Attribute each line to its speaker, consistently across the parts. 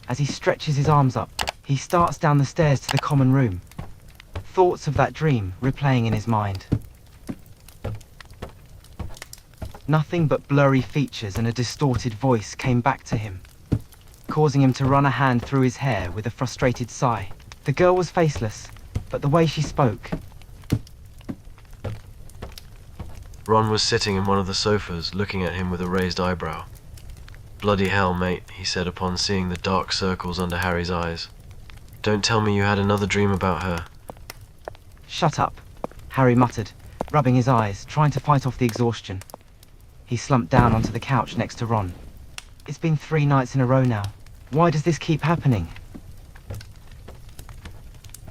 Speaker 1: As he stretches his arms up, he starts down the stairs to the common room. Thoughts of that dream replaying in his mind. Nothing but blurry features and a distorted voice came back to him, causing him to run a hand through his hair with a frustrated sigh. The girl was faceless, but the way she spoke...
Speaker 2: Ron was sitting in one of the sofas, looking at him with a raised eyebrow. "Bloody hell, mate," he said upon seeing the dark circles under Harry's eyes. "Don't tell me you had another dream about her."
Speaker 1: "Shut up," Harry muttered, rubbing his eyes, trying to fight off the exhaustion. He slumped down onto the couch next to Ron. "It's been 3 nights in a row now. Why does this keep happening?"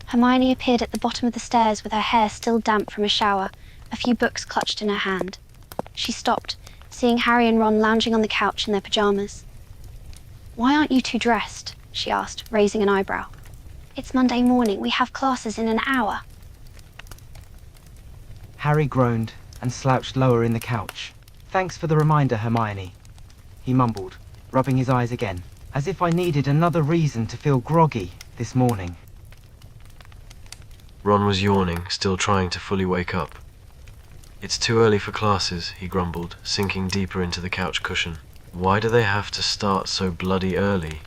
Speaker 3: Hermione appeared at the bottom of the stairs with her hair still damp from a shower, a few books clutched in her hand. She stopped, seeing Harry and Ron lounging on the couch in their pajamas. "Why aren't you two dressed?" she asked, raising an eyebrow. "It's Monday morning. We have classes in an hour."
Speaker 1: Harry groaned and slouched lower in the couch. "Thanks for the reminder, Hermione," he mumbled, rubbing his eyes again, as if I needed another reason to feel groggy this morning.
Speaker 2: Ron was yawning, still trying to fully wake up. "It's too early for classes," he grumbled, sinking deeper into the couch cushion. "Why do they have to start so bloody early?"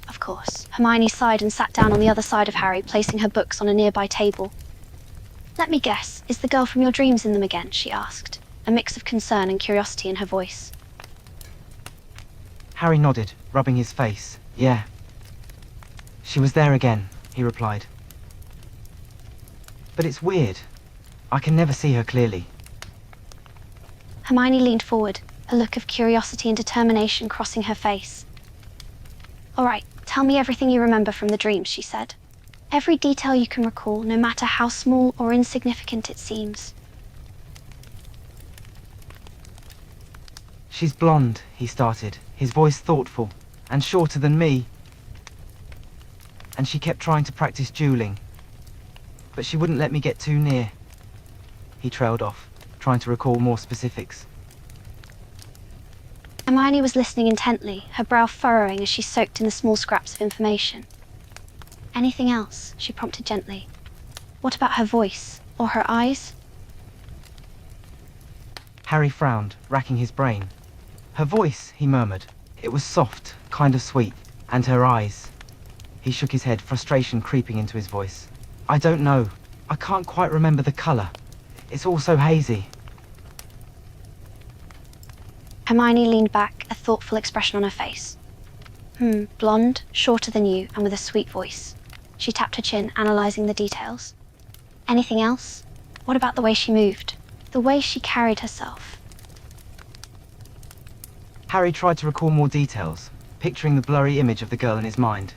Speaker 3: Of course. Hermione sighed and sat down on the other side of Harry, placing her books on a nearby table. "Let me guess, is the girl from your dreams in them again?" she asked, a mix of concern and curiosity in her voice.
Speaker 1: Harry nodded, rubbing his face. "Yeah. She was there again," he replied. "But it's weird. I can never see her clearly."
Speaker 3: Hermione leaned forward, a look of curiosity and determination crossing her face. "All right, tell me everything you remember from the dreams," she said. "Every detail you can recall, no matter how small or insignificant it seems."
Speaker 1: "She's blonde," he started, his voice thoughtful, "and shorter than me. And she kept trying to practice dueling. But she wouldn't let me get too near." He trailed off, trying to recall more specifics.
Speaker 3: Hermione was listening intently, her brow furrowing as she soaked in the small scraps of information. "Anything else?" she prompted gently. "What about her voice? Or her eyes?"
Speaker 1: Harry frowned, racking his brain. "Her voice," he murmured. "It was soft, kind of sweet. And her eyes." He shook his head, frustration creeping into his voice. "I don't know. I can't quite remember the colour. It's all so hazy."
Speaker 3: Hermione leaned back, a thoughtful expression on her face. Blonde, shorter than you, and with a sweet voice." She tapped her chin, analysing the details. "Anything else? What about the way she moved? The way she carried herself?"
Speaker 1: Harry tried to recall more details, picturing the blurry image of the girl in his mind.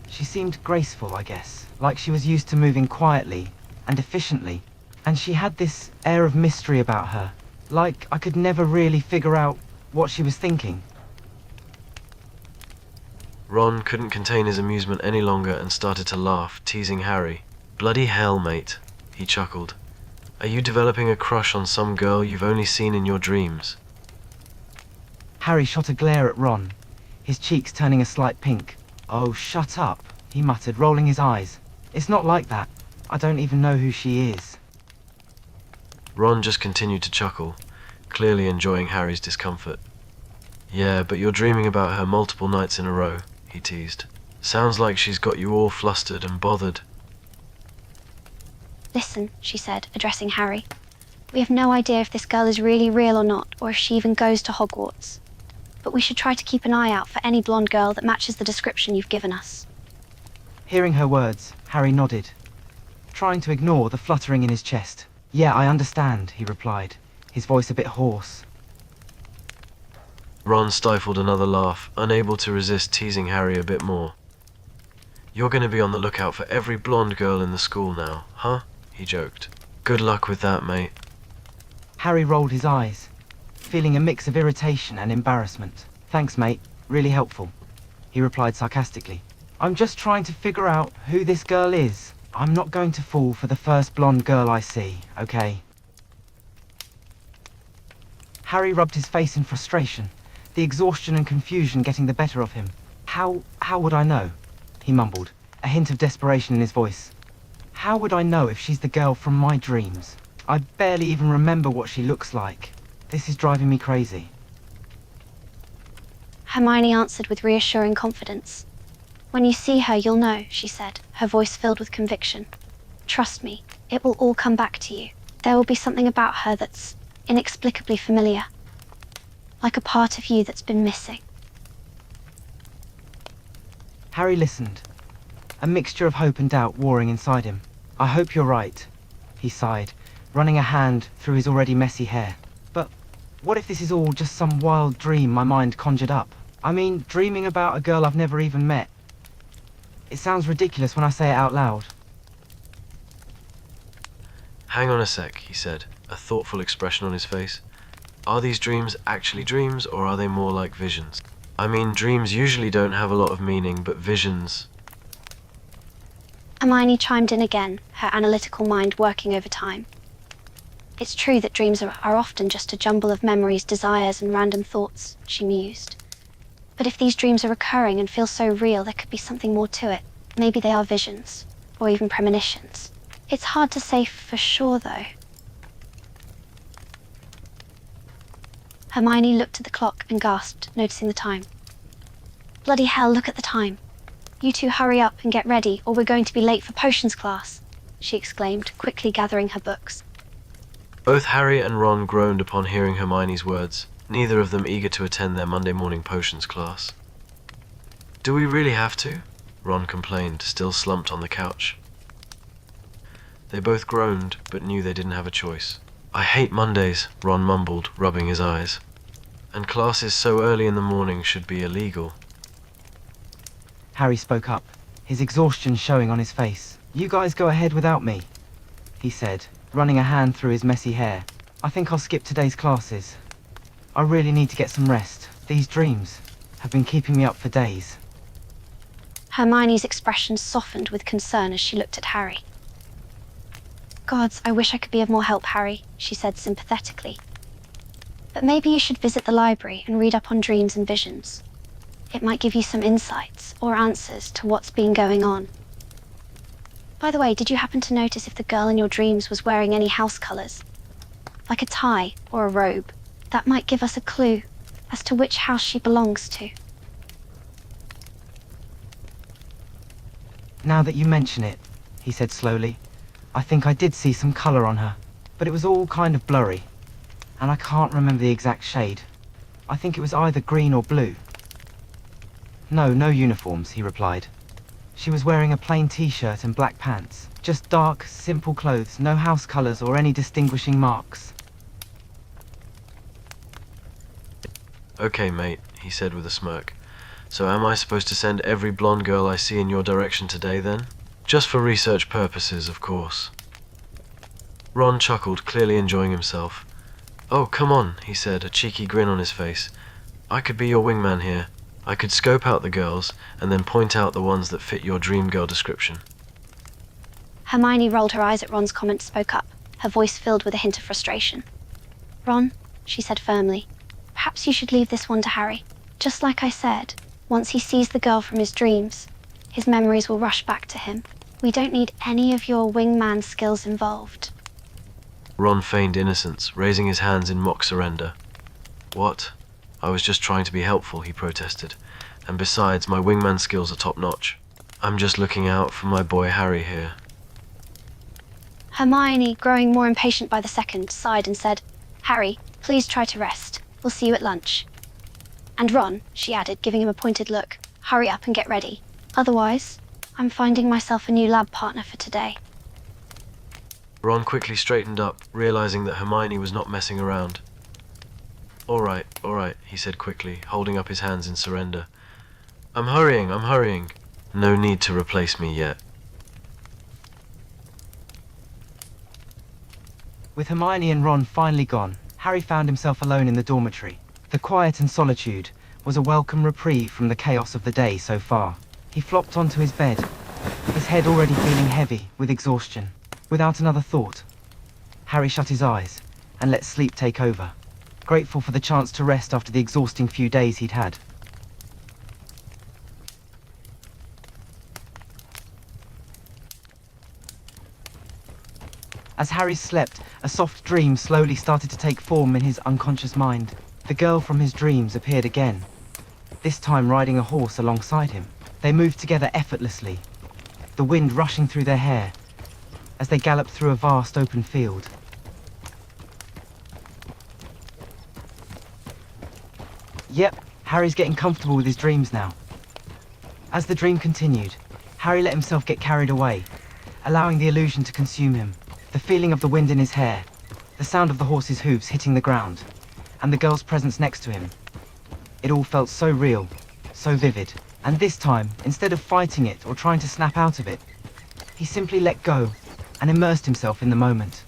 Speaker 1: She seemed graceful, I guess, like she was used to moving quietly and efficiently, and she had this air of mystery about her, like I could never really figure out what she was thinking.
Speaker 2: Ron couldn't contain his amusement any longer and started to laugh, teasing Harry. "Bloody hell, mate," he chuckled. "Are you developing a crush on some girl you've only seen in your dreams?"
Speaker 1: Harry shot a glare at Ron, his cheeks turning a slight pink. "Oh, shut up," he muttered, rolling his eyes. "It's not like that. I don't even know who she is."
Speaker 2: Ron just continued to chuckle, clearly enjoying Harry's discomfort. "Yeah, but you're dreaming about her multiple nights in a row," he teased. "Sounds like she's got you all flustered and bothered."
Speaker 3: "Listen," she said, addressing Harry. "We have no idea if this girl is really real or not, or if she even goes to Hogwarts. But we should try to keep an eye out for any blonde girl that matches the description you've given us."
Speaker 1: Hearing her words, Harry nodded, trying to ignore the fluttering in his chest. "Yeah, I understand," he replied, his voice a bit hoarse.
Speaker 2: Ron stifled another laugh, unable to resist teasing Harry a bit more. "You're going to be on the lookout for every blonde girl in the school now, huh?" he joked. "Good luck with that, mate."
Speaker 1: Harry rolled his eyes, feeling a mix of irritation and embarrassment. "Thanks, mate. Really helpful," he replied sarcastically. "I'm just trying to figure out who this girl is. I'm not going to fall for the first blonde girl I see, okay?" Harry rubbed his face in frustration, the exhaustion and confusion getting the better of him. How would I know? He mumbled, a hint of desperation in his voice. How would I know if she's the girl from my dreams? I barely even remember what she looks like. This is driving me crazy.
Speaker 3: Hermione answered with reassuring confidence. When you see her, you'll know, she said, her voice filled with conviction. Trust me, it will all come back to you. There will be something about her that's inexplicably familiar. Like a part of you that's been missing.
Speaker 1: Harry listened, a mixture of hope and doubt warring inside him. I hope you're right, he sighed, running a hand through his already messy hair. But what if this is all just some wild dream my mind conjured up? I mean, dreaming about a girl I've never even met. It sounds ridiculous when I say it out loud.
Speaker 2: Hang on a sec, he said, a thoughtful expression on his face. Are these dreams actually dreams, or are they more like visions? I mean, dreams usually don't have a lot of meaning, but visions...
Speaker 3: Hermione chimed in again, her analytical mind working overtime. It's true that dreams are often just a jumble of memories, desires, and random thoughts, she mused. But if these dreams are recurring and feel so real, there could be something more to it. Maybe they are visions, or even premonitions. It's hard to say for sure, though. Hermione looked at the clock and gasped, noticing the time. Bloody hell, look at the time. You two hurry up and get ready, or we're going to be late for potions class, she exclaimed, quickly gathering her books.
Speaker 2: Both Harry and Ron groaned upon hearing Hermione's words, neither of them eager to attend their Monday morning potions class. Do we really have to? Ron complained, still slumped on the couch. They both groaned, but knew they didn't have a choice. I hate Mondays, Ron mumbled, rubbing his eyes. And classes so early in the morning should be illegal.
Speaker 1: Harry spoke up, his exhaustion showing on his face. You guys go ahead without me, he said, running a hand through his messy hair. I think I'll skip today's classes. I really need to get some rest. These dreams have been keeping me up for days.
Speaker 3: Hermione's expression softened with concern as she looked at Harry. Gods, I wish I could be of more help, Harry, she said sympathetically. But maybe you should visit the library and read up on dreams and visions. It might give you some insights or answers to what's been going on. By the way, did you happen to notice if the girl in your dreams was wearing any house colours? Like a tie or a robe? That might give us a clue as to which house she belongs to.
Speaker 1: Now that you mention it, he said slowly, I think I did see some colour on her, but it was all kind of blurry, and I can't remember the exact shade. I think it was either green or blue. No uniforms, he replied. She was wearing a plain t-shirt and black pants. Just dark, simple clothes, no house colours or any distinguishing marks.
Speaker 2: Okay, mate, he said with a smirk. So am I supposed to send every blonde girl I see in your direction today, then? Just for research purposes, of course. Ron chuckled, clearly enjoying himself. Oh, come on, he said, a cheeky grin on his face. I could be your wingman here. I could scope out the girls, and then point out the ones that fit your dream girl description.
Speaker 3: Hermione rolled her eyes at Ron's comment, spoke up, her voice filled with a hint of frustration. Ron, she said firmly, perhaps you should leave this one to Harry. Just like I said, once he sees the girl from his dreams, his memories will rush back to him. We don't need any of your wingman skills involved.
Speaker 2: Ron feigned innocence, raising his hands in mock surrender. What? I was just trying to be helpful, he protested. And besides, my wingman skills are top-notch. I'm just looking out for my boy Harry here.
Speaker 3: Hermione, growing more impatient by the second, sighed and said, Harry, please try to rest. We'll see you at lunch. And Ron, she added, giving him a pointed look, hurry up and get ready. Otherwise, I'm finding myself a new lab partner for today.
Speaker 2: Ron quickly straightened up, realizing that Hermione was not messing around. All right, he said quickly, holding up his hands in surrender. I'm hurrying. No need to replace me yet.
Speaker 1: With Hermione and Ron finally gone, Harry found himself alone in the dormitory. The quiet and solitude was a welcome reprieve from the chaos of the day so far. He flopped onto his bed, his head already feeling heavy with exhaustion. Without another thought, Harry shut his eyes and let sleep take over. grateful for the chance to rest after the exhausting few days he'd had. As Harry slept, a soft dream slowly started to take form in his unconscious mind. The girl from his dreams appeared again, this time riding a horse alongside him. They moved together effortlessly, the wind rushing through their hair as they galloped through a vast open field. Yep, Harry's getting comfortable with his dreams now. As the dream continued, Harry let himself get carried away, allowing the illusion to consume him. The feeling of the wind in his hair, the sound of the horse's hooves hitting the ground, and the girl's presence next to him. It all felt so real, so vivid. And this time, instead of fighting it or trying to snap out of it, he simply let go and immersed himself in the moment.